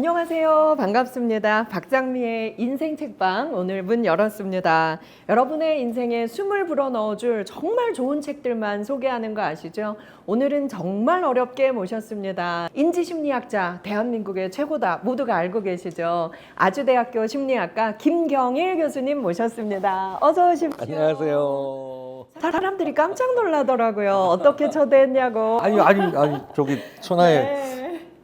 안녕하세요. 반갑습니다. 박장미의 인생 책방 오늘 문 열었습니다. 여러분의 인생에 숨을 불어넣어줄 정말 좋은 책들만 소개하는 거 아시죠? 오늘은 정말 어렵게 모셨습니다. 인지심리학자, 대한민국의 최고다. 모두가 알고 계시죠? 아주대학교 심리학과 김경일 교수님 모셨습니다. 어서 오십시오. 안녕하세요. 사람들이 깜짝 놀라더라고요. 어떻게 초대했냐고. 아니 저기 천하의 네.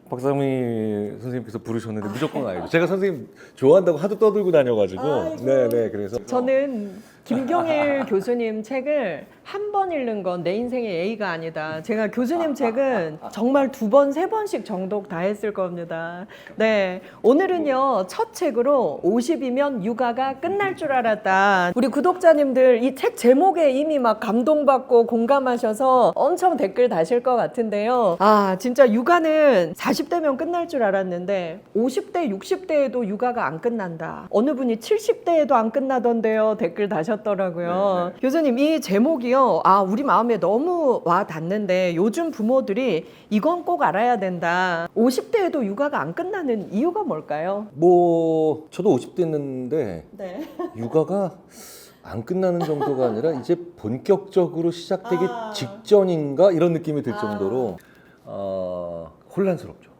박상미 선생님께서 부르셨는데 무조건 알고. 제가 선생님 좋아한다고 하도 떠들고 다녀가지고. 아이고. 네네 그래서 저는 김경일 교수님 책을 한 번 읽는 건 내 인생의 A가 아니다. 제가 교수님 책은 정말 2번, 3번씩 정독 다 했을 겁니다. 네, 오늘은요 첫 책으로 50이면 육아가 끝날 줄 알았다. 우리 구독자님들 이 책 제목에 이미 막 감동받고 공감하셔서 엄청 댓글 다실 것 같은데요. 아 진짜 육아는 40대면 끝날 줄 알았는데 50대, 60대에도 육아가 안 끝난다. 어느 분이 70대에도 안 끝나던데요. 댓글 다셨더라고요. 네. 교수님 이 제목이요. 아 우리 마음에 너무 와 닿는데 요즘 부모들이 이건 꼭 알아야 된다. 50대에도 육아가 안 끝나는 이유가 뭘까요? 뭐 저도 50대 했는데 네. 육아가 안 끝나는 정도가 아니라 이제 본격적으로 시작되기 아. 직전인가 이런 느낌이 들 정도로 혼란스럽죠.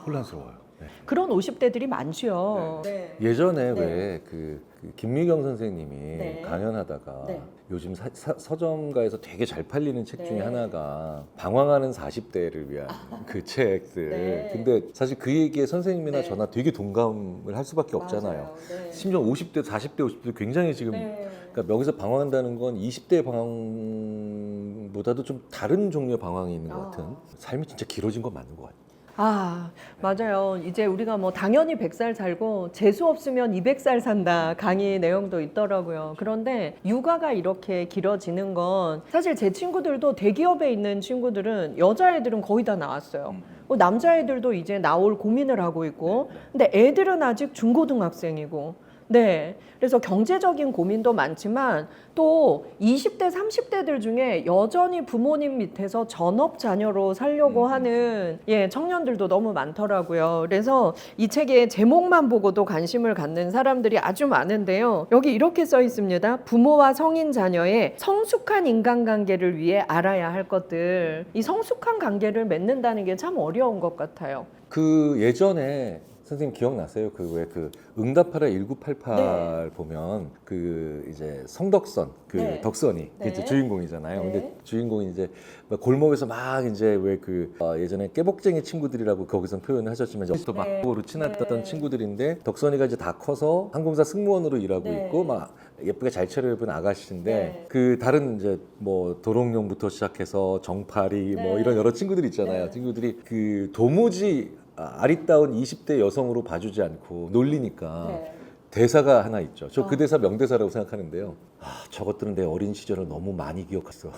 혼란스러워요. 네. 그런 50대들이 많죠. 네. 예전에 네. 왜 그 김미경 선생님이 네. 강연하다가 네. 요즘 서점가에서 되게 잘 팔리는 책 중에 네. 하나가 방황하는 40대를 위한 그 책들. 네. 근데 사실 그 얘기에 선생님이나 네. 저나 되게 동감을 할 수밖에 없잖아요. 맞아요. 네. 심지어 50대, 40대, 50대 굉장히 지금 네. 그러니까 여기서 방황한다는 건 20대의 방황보다도 좀 다른 종류의 방황이 있는 것 같은 삶이 진짜 길어진 건 맞는 것 같아요. 아, 맞아요. 이제 우리가 뭐 당연히 100살 살고 재수 없으면 200살 산다 강의 내용도 있더라고요. 그런데 육아가 이렇게 길어지는 건 사실 제 친구들도 대기업에 있는 친구들은 여자애들은 거의 다 나왔어요. 뭐 남자애들도 이제 나올 고민을 하고 있고 근데 애들은 아직 중고등학생이고 네. 그래서 경제적인 고민도 많지만 또 20대, 30대들 중에 여전히 부모님 밑에서 전업 자녀로 살려고 하는 청년들도 너무 많더라고요. 그래서 이 책의 제목만 보고도 관심을 갖는 사람들이 아주 많은데요. 여기 이렇게 써 있습니다. 부모와 성인 자녀의 성숙한 인간관계를 위해 알아야 할 것들. 이 성숙한 관계를 맺는다는 게 참 어려운 것 같아요. 그 예전에 선생님 기억나세요? 그 왜 그 응답하라 1988 네. 보면 그 이제 성덕선 그 네. 덕선이 네. 이제 주인공이잖아요. 네. 근데 주인공이 이제 막 골목에서 막 이제 왜 그 예전에 깨복쟁이 친구들이라고 거기서 표현을 하셨지만 또 막 네. 고로 친했던 네. 친구들인데 덕선이가 이제 다 커서 항공사 승무원으로 일하고 네. 있고 막 예쁘게 잘 차려입은 아가씨인데 네. 그 다른 이제 뭐 도롱뇽부터 시작해서 정파리 뭐 네. 이런 여러 친구들 있잖아요. 네. 친구들이 그 도무지 아리따운 20대 여성으로 봐주지 않고 놀리니까 네. 대사가 하나 있죠. 저 그 대사 명대사라고 생각하는데요. 아, 저것들은 내 어린 시절을 너무 많이 기억했어.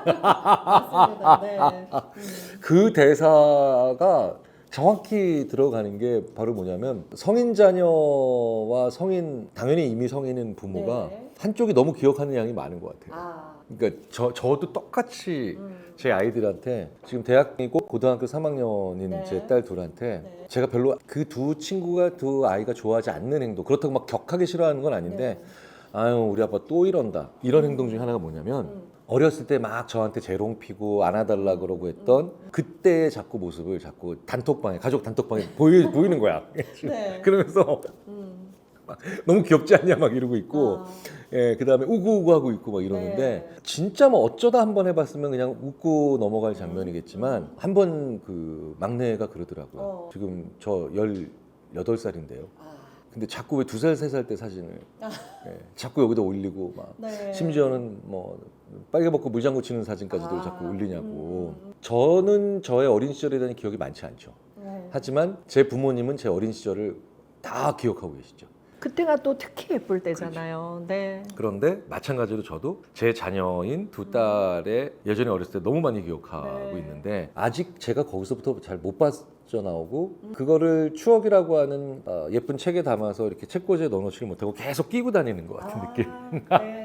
맞습니다. 네. 그 대사가 정확히 들어가는 게 바로 뭐냐면 성인 자녀와 성인 당연히 이미 성인인 부모가 네. 한쪽이 너무 기억하는 양이 많은 것 같아요. 아, 그러니까 저도 똑같이 제 아이들한테 지금 대학이고 고등학교 3학년인 네. 제 딸 둘한테 네. 제가 별로 그 두 친구가 두 아이가 좋아하지 않는 행동 그렇다고 막 격하게 싫어하는 건 아닌데 아유 우리 아빠 또 이런다 이런 행동 중에 하나가 뭐냐면 어렸을 때 막 저한테 재롱 피고 안아달라 그러고 했던 그때의 자꾸 모습을 자꾸 단톡방에 가족 단톡방에 보이는 거야. 네. 그러면서 막 너무 귀엽지 않냐 막 이러고 있고 아. 예, 그다음에 우구우구 하고 있고 막 이러는데 네. 진짜 뭐 어쩌다 한 번 해봤으면 그냥 웃고 넘어갈 장면이겠지만 한 번 그 막내가 그러더라고요. 지금 저 18살인데요. 근데 자꾸 왜 2살, 3살 때 사진을 예, 자꾸 여기다 올리고 막 네. 심지어는 뭐 빨개 벗고 물장구 치는 사진까지도 아. 자꾸 올리냐고. 저는 저의 어린 시절에 대한 기억이 많지 않죠. 네. 하지만 제 부모님은 제 어린 시절을 다 기억하고 계시죠. 그때가 또 특히 예쁠 때잖아요. 네. 그런데 마찬가지로 저도 제 자녀인 두 딸의 예전에 어렸을 때 너무 많이 기억하고 네. 있는데 아직 제가 거기서부터 잘 못 봤 나오고 그거를 추억이라고 하는 예쁜 책에 담아서 이렇게 책꽂이에 넣어놓지를 못하고 계속 끼고 다니는 것 같은 느낌.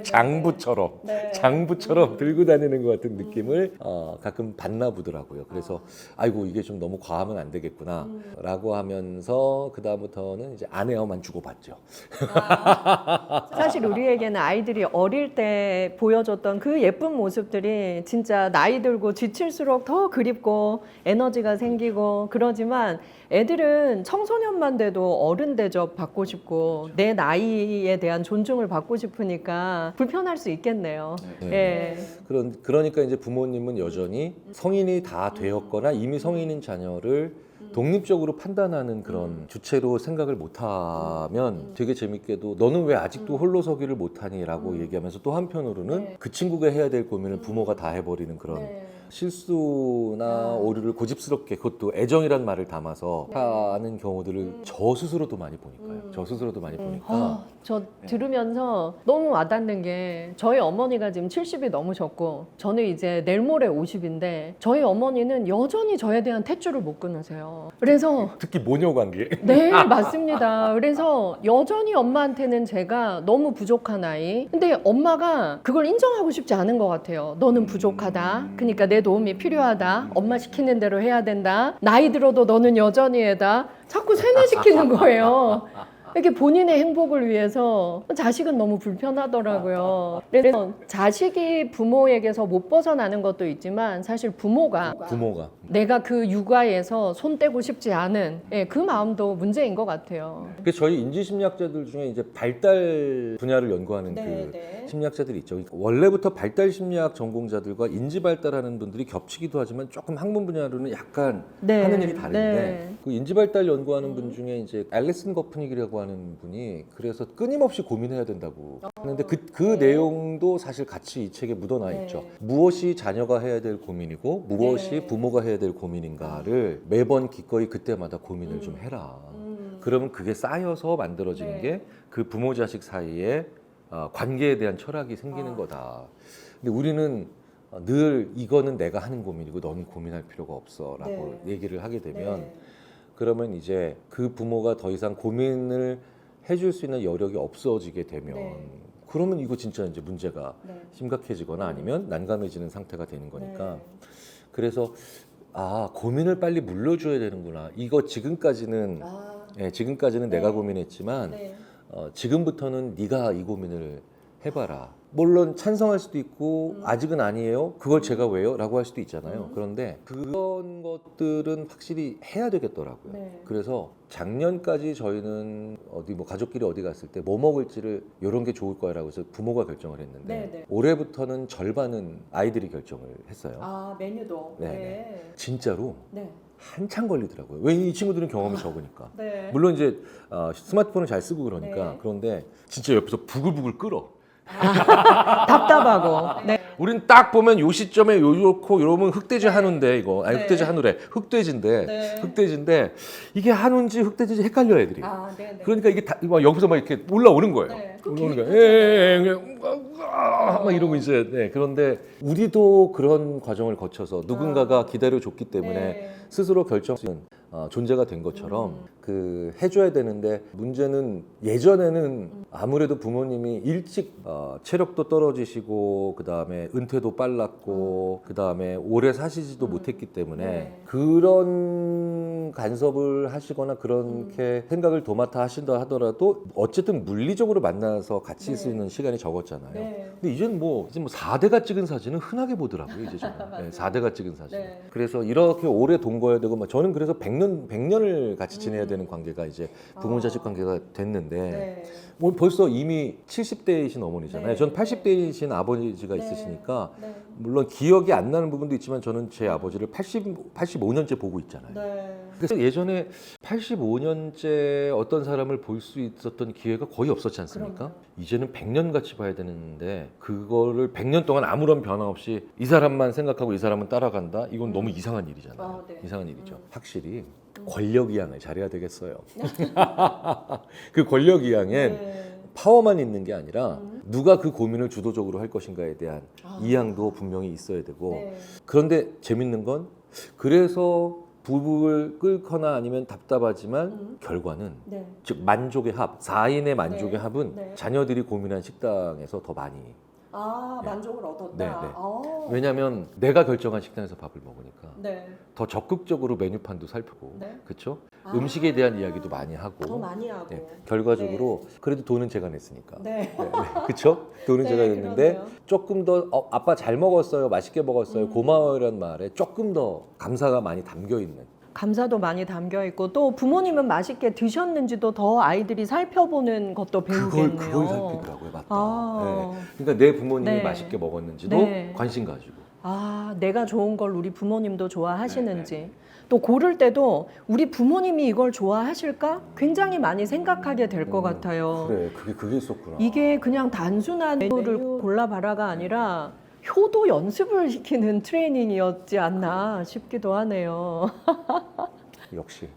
장부처럼 장부처럼 들고 다니는 것 같은 느낌을 가끔 받나 보더라고요. 그래서 아이고 이게 좀 너무 과하면 안 되겠구나 라고 하면서 그 다음부터는 이제 아내와만 주고받죠. 사실 우리에게는 아이들이 어릴 때 보여줬던 그 예쁜 모습들이 진짜 나이 들고 지칠수록 더 그립고 에너지가 생기고 그러지만 애들은 청소년만 돼도 어른 대접 받고 싶고 내 나이에 대한 존중을 받고 싶으니까 불편할 수 있겠네요. 예. 그러니까 이제 부모님은 여전히 성인이 다 되었거나 이미 성인인 자녀를 독립적으로 판단하는 그런 주체로 생각을 못하면 되게 재밌게도 너는 왜 아직도 홀로서기를 못하니? 라고 얘기하면서 또 한편으로는 그 친구가 해야 될 고민을 부모가 다 해버리는 그런 실수나 오류를 고집스럽게 그것도 애정이란 말을 담아서 하는 경우들을 저 스스로도 많이 보니까요. 저 스스로도 많이 보니까 저 들으면서 너무 와닿는 게 저희 어머니가 지금 70이 넘으셨고 저는 이제 내일 모레 50인데 저희 어머니는 여전히 저에 대한 탯줄을 못 끊으세요. 그래서 특히 모녀 관계 네, 맞습니다. 그래서 여전히 엄마한테는 제가 너무 부족한 아이. 근데 엄마가 그걸 인정하고 싶지 않은 것 같아요. 너는 부족하다. 그러니까 내 도움이 필요하다. 엄마 시키는 대로 해야 된다. 나이 들어도 너는 여전히 애다. 자꾸 세뇌시키는 거예요. 이렇게 본인의 행복을 위해서 자식은 너무 불편하더라고요. 그래서 자식이 부모에게서 못 벗어나는 것도 있지만 사실 부모가 내가 그 육아에서 손 떼고 싶지 않은 그 마음도 문제인 것 같아요. 그래서 저희 인지심리학자들 중에 이제 발달 분야를 연구하는 심리학자들이 있죠. 원래부터 발달 심리학 전공자들과 인지 발달하는 분들이 겹치기도 하지만 조금 학문 분야로는 약간 하는 일이 다른데 그 인지 발달 연구하는 분 중에 이제 앨리슨 거프닉이라고 하는 분이 그래서 끊임없이 고민해야 된다고 하는데 그 내용도 사실 같이 이 책에 묻어나 있죠. 무엇이 자녀가 해야 될 고민이고 무엇이 부모가 해야 될 고민인가를 매번 기꺼이 그때마다 고민을 좀 해라. 그러면 그게 쌓여서 만들어지는 게 그 부모 자식 사이에 관계에 대한 철학이 생기는 거다. 근데 우리는 늘 이거는 내가 하는 고민이고 너는 고민할 필요가 없어 라고 얘기를 하게 되면 그러면 이제 그 부모가 더 이상 고민을 해줄 수 있는 여력이 없어지게 되면 그러면 이거 진짜 이제 문제가 심각해지거나 아니면 난감해지는 상태가 되는 거니까 그래서 고민을 빨리 물려줘야 되는구나. 이거 지금까지는 내가 고민했지만 지금부터는 네가 이 고민을 해봐라. 물론 찬성할 수도 있고 아직은 아니에요. 그걸 제가 왜요? 라고 할 수도 있잖아요. 그런데 그런 것들은 확실히 해야 되겠더라고요. 그래서 작년까지 저희는 어디 뭐 가족끼리 어디 갔을 때 뭐 먹을지를 이런 게 좋을 거라고 해서 부모가 결정을 했는데 올해부터는 절반은 아이들이 결정을 했어요. 메뉴도. 진짜로 한참 걸리더라고요. 왜 이 친구들은 경험이 적으니까. 물론 이제 스마트폰을 잘 쓰고 그러니까 그런데 진짜 옆에서 부글부글 끓어. 답답하고. 우린 딱 보면 요 시점에 요렇고 이러면 흑돼지 한우인데 이거 아니 흑돼지 한우래 흑돼지인데 이게 한우인지 흑돼지인지 헷갈려 애들이. 그러니까 이게 막 옆에서 막 이렇게 올라오는 거예요. 올라오는 거예요. 막 이러고 이제 그런데 우리도 그런 과정을 거쳐서 누군가가 기다려줬기 때문에 스스로 결정하는 존재가 된 것처럼 그 해줘야 되는데 문제는 예전에는 아무래도 부모님이 일찍 체력도 떨어지시고 그 다음에 은퇴도 빨랐고 그 다음에 오래 사시지도 못했기 때문에 그런 간섭을 하시거나 그렇게 생각을 도맡아 하신다 하더라도 어쨌든 물리적으로 만나서 같이 있을 수 있는 시간이 적었잖아요. 근데 이제 뭐 4대가 찍은 사진은 흔하게 보더라고요. 이제 저는 4대가 찍은 사진. 그래서 이렇게 오래 동거해야 되고 저는 그래서 100년을 같이 지내야 되는 관계가 이제 부모 자식 관계가 됐는데 뭐 벌써 이미 70대이신 어머니잖아요. 전 80대이신 아버지가 있으시니까 물론 기억이 안 나는 부분도 있지만 저는 제 아버지를 85년째 보고 있잖아요. 그래서 예전에 85년째 어떤 사람을 볼 수 있었던 기회가 거의 없었지 않습니까? 이제는 100년 같이 봐야 되는데 그거를 100년 동안 아무런 변화 없이 이 사람만 생각하고 이 사람은 따라간다? 이건 너무 이상한 일이잖아요. 이상한 일이죠. 확실히 권력이양을 잘해야 되겠어요. 그 권력이양엔 파워만 있는 게 아니라 누가 그 고민을 주도적으로 할 것인가에 대한 이양도 분명히 있어야 되고 그런데 재밌는 건 그래서 부부를 끓거나 아니면 답답하지만 결과는 네. 즉 만족의 합, 4인의 만족의 네. 합은 네. 자녀들이 고민한 식당에서 더 많이. 아, 네. 만족을 얻었다. 네, 네. 아. 왜냐하면 내가 결정한 식당에서 밥을 먹으니까 네. 더 적극적으로 메뉴판도 살피고, 네. 그렇죠? 아. 음식에 대한 이야기도 많이 하고, 더 많이 하고. 네, 결과적으로 그래도 돈은 제가 냈으니까. 네. 그렇죠? 돈은 네, 제가 냈는데 그러네요. 조금 더 아빠 잘 먹었어요, 맛있게 먹었어요, 고마워요라는 말에 조금 더 감사가 많이 담겨 있는. 감사도 많이 담겨 있고 또 부모님은 맛있게 드셨는지도 더 아이들이 살펴보는 것도 배우겠네요. 그걸 살피더라고요, 맞다. 아. 네. 그러니까 내 부모님이 네. 맛있게 먹었는지도 네. 관심 가지고. 아, 내가 좋은 걸 우리 부모님도 좋아하시는지. 또 고를 때도 우리 부모님이 이걸 좋아하실까? 굉장히 많이 생각하게 될 것 같아요. 그래, 그게 있었구나. 이게 그냥 단순한 메뉴를 골라봐라가 아니라 효도 연습을 시키는 트레이닝이었지 않나 싶기도 하네요. 역시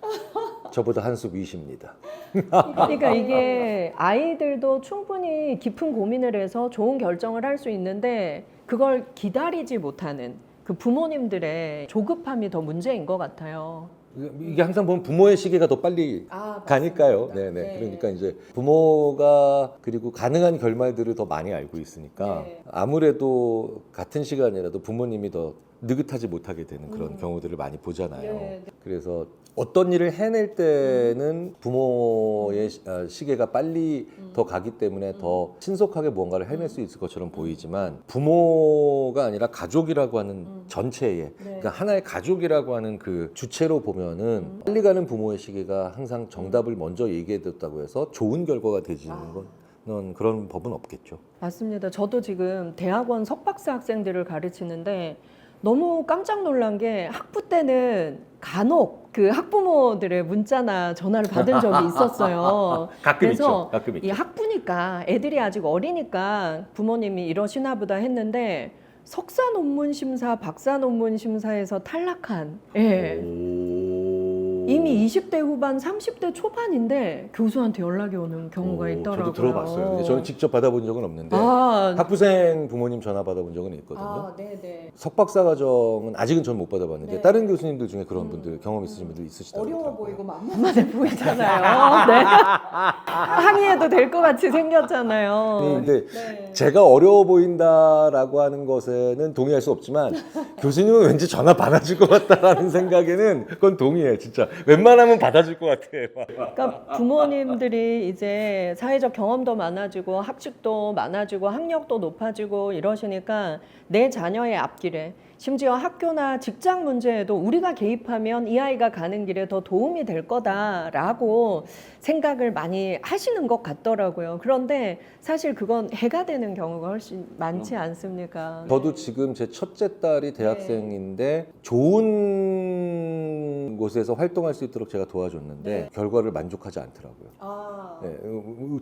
저보다 한 수 위십니다. 그러니까 이게 아이들도 충분히 깊은 고민을 해서 좋은 결정을 할 수 있는데 그걸 기다리지 못하는 그 부모님들의 조급함이 더 문제인 것 같아요. 이게 항상 보면 부모의 시계가 더 빨리 가니까요. 맞습니다. 네네. 네. 그러니까 이제 부모가 그리고 가능한 결말들을 더 많이 알고 있으니까 네. 아무래도 같은 시간이라도 부모님이 더 느긋하지 못하게 되는 그런 경우들을 많이 보잖아요. 네. 그래서 어떤 일을 해낼 때는 부모의 시계가 빨리 더 가기 때문에 더 신속하게 무언가를 해낼 수 있을 것처럼 보이지만 부모가 아니라 가족이라고 하는 전체에 그러니까 하나의 가족이라고 하는 그 주체로 보면은 빨리 가는 부모의 시계가 항상 정답을 먼저 얘기해줬다고 해서 좋은 결과가 되지는 건 그런 법은 없겠죠. 맞습니다. 저도 지금 대학원 석박사 학생들을 가르치는데 너무 깜짝 놀란 게 학부 때는 간혹 그 학부모들의 문자나 전화를 받은 적이 있었어요. 가끔 그래서 있죠. 가끔 이 있죠. 학부니까 애들이 아직 어리니까 부모님이 이러시나 보다 했는데 석사 논문 심사, 박사 논문 심사에서 탈락한 예. 이미 20대 후반, 30대 초반인데 교수한테 연락이 오는 경우가 있더라고요. 저도 들어봤어요. 근데 저는 직접 받아본 적은 없는데 아, 학부생 부모님 전화 받아본 적은 있거든요. 아, 네네. 석박사 과정은 아직은 전 못 받아봤는데 네. 다른 교수님들 중에 그런 분들 경험 있으신 분들 있으시더라고요. 어려워 보이고 만만해 보이잖아요. 네. 항의해도 될 것 같이 생겼잖아요. 근데 네. 제가 어려워 보인다라고 하는 것에는 동의할 수 없지만 교수님은 왠지 전화 받아줄 것 같다라는 생각에는 그건 동의해요. 진짜 웬만하면 받아줄 것 같아요. 그러니까 부모님들이 이제 사회적 경험도 많아지고 학식도 많아지고 학력도 높아지고 이러시니까 내 자녀의 앞길에 심지어 학교나 직장 문제에도 우리가 개입하면 이 아이가 가는 길에 더 도움이 될 거다라고 생각을 많이 하시는 것 같더라고요. 그런데 사실 그건 해가 되는 경우가 훨씬 많지 않습니까? 저도 지금 제 첫째 딸이 대학생인데 좋은 곳에서 활동할 수 있도록 제가 도와줬는데 네. 결과를 만족하지 않더라고요. 아, 네,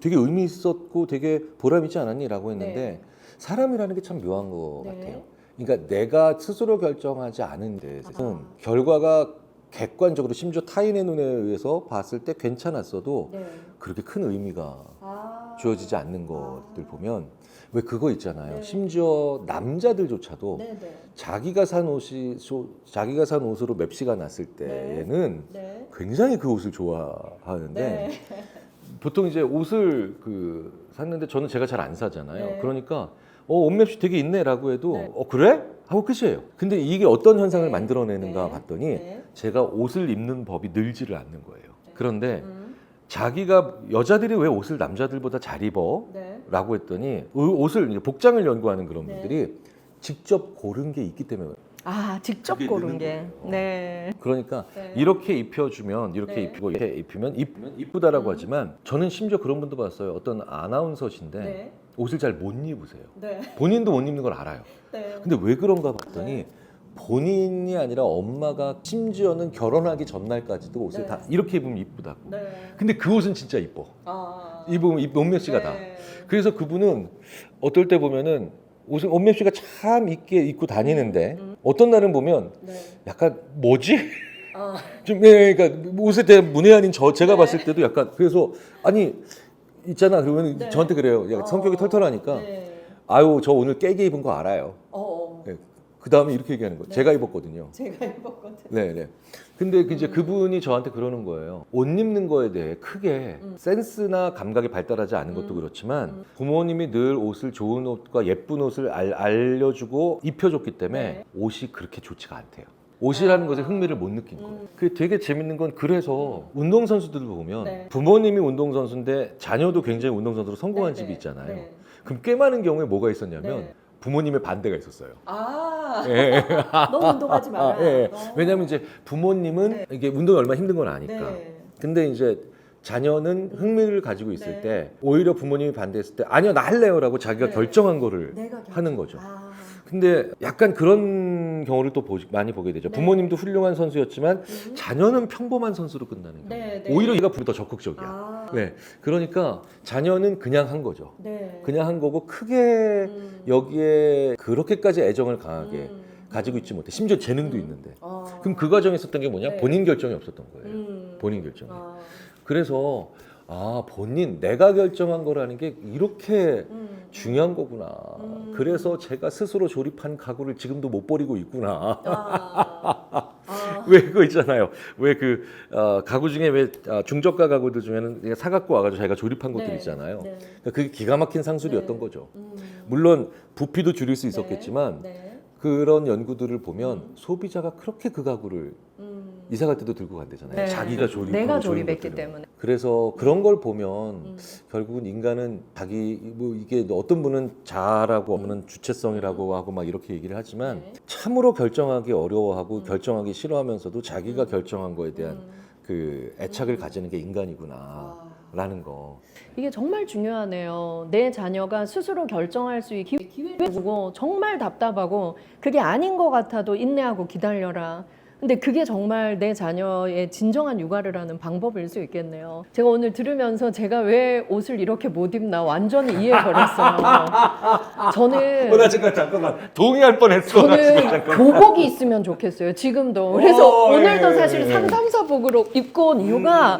되게 의미 있었고 되게 보람 있지 않았니라고 했는데 네. 사람이라는 게 참 묘한 것 네. 같아요. 그러니까 내가 스스로 결정하지 않은 데서는 결과가 객관적으로 심지어 타인의 눈에 의해서 봤을 때 괜찮았어도 네. 그렇게 큰 의미가 아, 주어지지 않는 것들 보면 왜 그거 있잖아요. 네. 심지어 남자들조차도 네네. 자기가 산 옷으로 맵시가 났을 때에는 네. 굉장히 그 옷을 좋아하는데 네. 보통 이제 옷을 샀는데 저는 제가 잘 안 사잖아요. 네. 그러니까 옷맵시 되게 있네라고 해도 네. 그래? 하고 끝이에요. 근데 이게 어떤 현상을 네. 만들어내는가 네. 봤더니 네. 제가 옷을 입는 법이 늘지를 않는 거예요. 그런데 음. 자기가 여자들이 왜 옷을 남자들보다 잘 입어? 네. 라고 했더니 옷을 이제 복장을 연구하는 그런 네. 분들이 직접 고른 게 있기 때문에 아, 직접 그게 고른 느는 게. 거예요. 네. 그러니까 네. 이렇게 입혀주면 이렇게 네. 입히고 이렇게 입히면 이쁘다라고 하지만 저는 심지어 그런 분도 봤어요. 어떤 아나운서신데 네. 옷을 잘 못 입으세요. 네. 본인도 못 입는 걸 알아요. 네. 근데 왜 그런가 봤더니 네. 본인이 아니라 엄마가 심지어는 결혼하기 전날까지도 옷을 네. 다 이렇게 입으면 이쁘다고. 네. 근데 그 옷은 진짜 이뻐. 아. 입으면 옷몇 시가 다. 네. 그래서 그분은 어떨 때 보면은 옷몇 시가 참 있게 입고 다니는데 어떤 날은 보면 네. 약간 뭐지? 아. 좀 그러니까 옷에 대한 문외한인 제가 네. 봤을 때도 약간 그래서 아니 있잖아 그러면 네. 저한테 그래요. 야, 성격이 털털하니까 네. 아유 저 오늘 깨게 입은 거 알아요. 어. 그 다음에 이렇게 얘기하는 거예요. 네. 제가 입었거든요. 제가 입었거든. 네네. 근데 이제 그분이 저한테 그러는 거예요. 옷 입는 거에 대해 크게 센스나 감각이 발달하지 않은 것도 그렇지만 부모님이 늘 옷을 좋은 옷과 예쁜 옷을 알려주고 입혀줬기 때문에 네. 옷이 그렇게 좋지가 않대요. 옷이라는 것에 흥미를 못 느낀 거예요. 그게 되게 재밌는 건 그래서 운동선수들을 보면 네. 부모님이 운동선수인데 자녀도 굉장히 운동선수로 성공한 네, 집이 네. 있잖아요. 네. 그럼 꽤 많은 경우에 뭐가 있었냐면 네. 부모님의 반대가 있었어요. 아, 예. 너 운동하지 마라. 예. 너. 왜냐하면 이제 부모님은 네. 이게 운동이 얼마나 힘든 걸 아니까. 네. 근데 이제 자녀는 흥미를 가지고 있을 네. 때 오히려 부모님이 반대했을 때 아니요 나 할래요라고 자기가 네. 결정한 거를 내가 하는 거죠. 아. 근데 약간 그런 경우를 또 많이 보게 되죠. 네. 부모님도 훌륭한 선수였지만 자녀는 평범한 선수로 끝나는 경우. 네, 네. 오히려 얘가 더 적극적이야. 아. 네. 그러니까 자녀는 그냥 한 거죠. 네. 그냥 한 거고 크게 여기에 그렇게까지 애정을 강하게 가지고 있지 못해. 심지어 재능도 있는데. 아. 그럼 그 과정에 있었던 게 뭐냐? 네. 본인 결정이 없었던 거예요. 본인 결정이. 아. 그래서 본인 내가 결정한 거라는 게 이렇게 중요한 거구나. 그래서 제가 스스로 조립한 가구를 지금도 못 버리고 있구나. 아. 왜 그거 있잖아요. 왜 그 가구 중에 왜 중저가 가구들 중에는 그냥 사갖고 와가지고 자기가 조립한 것들 네. 있잖아요. 네. 그러니까 그게 기가 막힌 상술이었던 네. 거죠. 물론 부피도 줄일 수 네. 있었겠지만 네. 그런 연구들을 보면 소비자가 그렇게 그 가구를 이사 갈 때도 들고 간대잖아요. 네. 자기가 조립하고 내가 좋은 조립했기 것들을. 때문에. 그래서 그런 걸 보면 결국은 인간은 자기 뭐 이게 어떤 분은 자아라고 없는 주체성이라고 하고 막 이렇게 얘기를 하지만 네. 참으로 결정하기 어려워하고 결정하기 싫어하면서도 자기가 결정한 거에 대한 그 애착을 가지는 게 인간이구나라는 거. 이게 정말 중요하네요. 내 자녀가 스스로 결정할 수 있는 기회를 주고 정말 답답하고 그게 아닌 것 같아도 인내하고 기다려라. 근데 그게 정말 내 자녀의 진정한 육아를 하는 방법일 수 있겠네요. 제가 오늘 들으면서 제가 왜 옷을 이렇게 못 입나 완전히 이해버렸어요. 저는 나 잠깐만 동의할 뻔했어. 저는 교복이 있으면 좋겠어요. 지금도. 그래서 오늘도 예, 사실 예. 상담사복으로 입고 온 이유가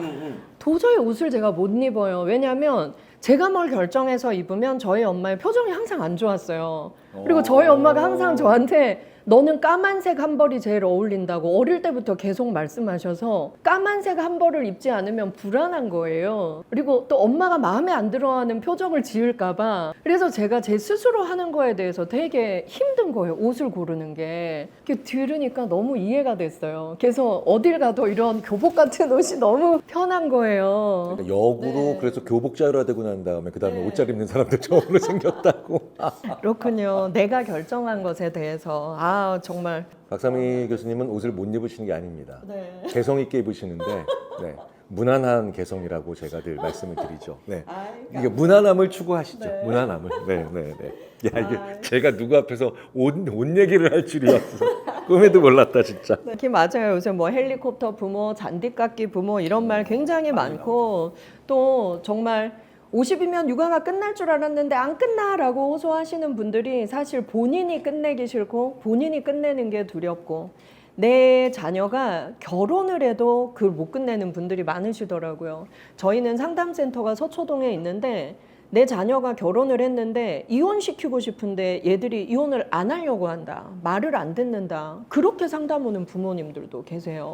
도저히 옷을 제가 못 입어요. 왜냐하면 제가 뭘 결정해서 입으면 저희 엄마의 표정이 항상 안 좋았어요. 그리고 저희 엄마가 항상 저한테 너는 까만색 한 벌이 제일 어울린다고 어릴 때부터 계속 말씀하셔서 까만색 한 벌을 입지 않으면 불안한 거예요. 그리고 또 엄마가 마음에 안 들어하는 표정을 지을까 봐. 그래서 제가 제 스스로 하는 거에 대해서 되게 힘든 거예요. 옷을 고르는 게. 이렇게 들으니까 너무 이해가 됐어요. 그래서 어딜 가도 이런 교복 같은 옷이 너무 편한 거예요. 그러니까 역으로 네. 그래서 교복자유화 되고 난 다음에 그 다음에 네. 옷 잘 입는 사람들 처음으로 생겼다고. 그렇군요. 내가 결정한 것에 대해서 정말 박상미 교수님은 옷을 못 입으시는 게 아닙니다. 네. 개성 있게 입으시는데 네, 무난한 개성이라고 제가 늘 말씀을 드리죠. 네. 이게 무난함을 추구하시죠. 네. 무난함을. 네, 네, 네. 야 이게 제가 누구 앞에서 옷 얘기를 할 줄이야. 꿈에도 몰랐다 진짜. 그게 맞아요. 요새 뭐 헬리콥터 부모, 잔디깎기 부모 이런 말 굉장히 많고 또 정말 50이면 육아가 끝날 줄 알았는데 안 끝나라고 호소하시는 분들이 사실 본인이 끝내기 싫고 본인이 끝내는 게 두렵고 내 자녀가 결혼을 해도 그걸 못 끝내는 분들이 많으시더라고요. 저희는 상담센터가 서초동에 있는데 내 자녀가 결혼을 했는데 이혼시키고 싶은데 얘들이 이혼을 안 하려고 한다. 말을 안 듣는다. 그렇게 상담 오는 부모님들도 계세요.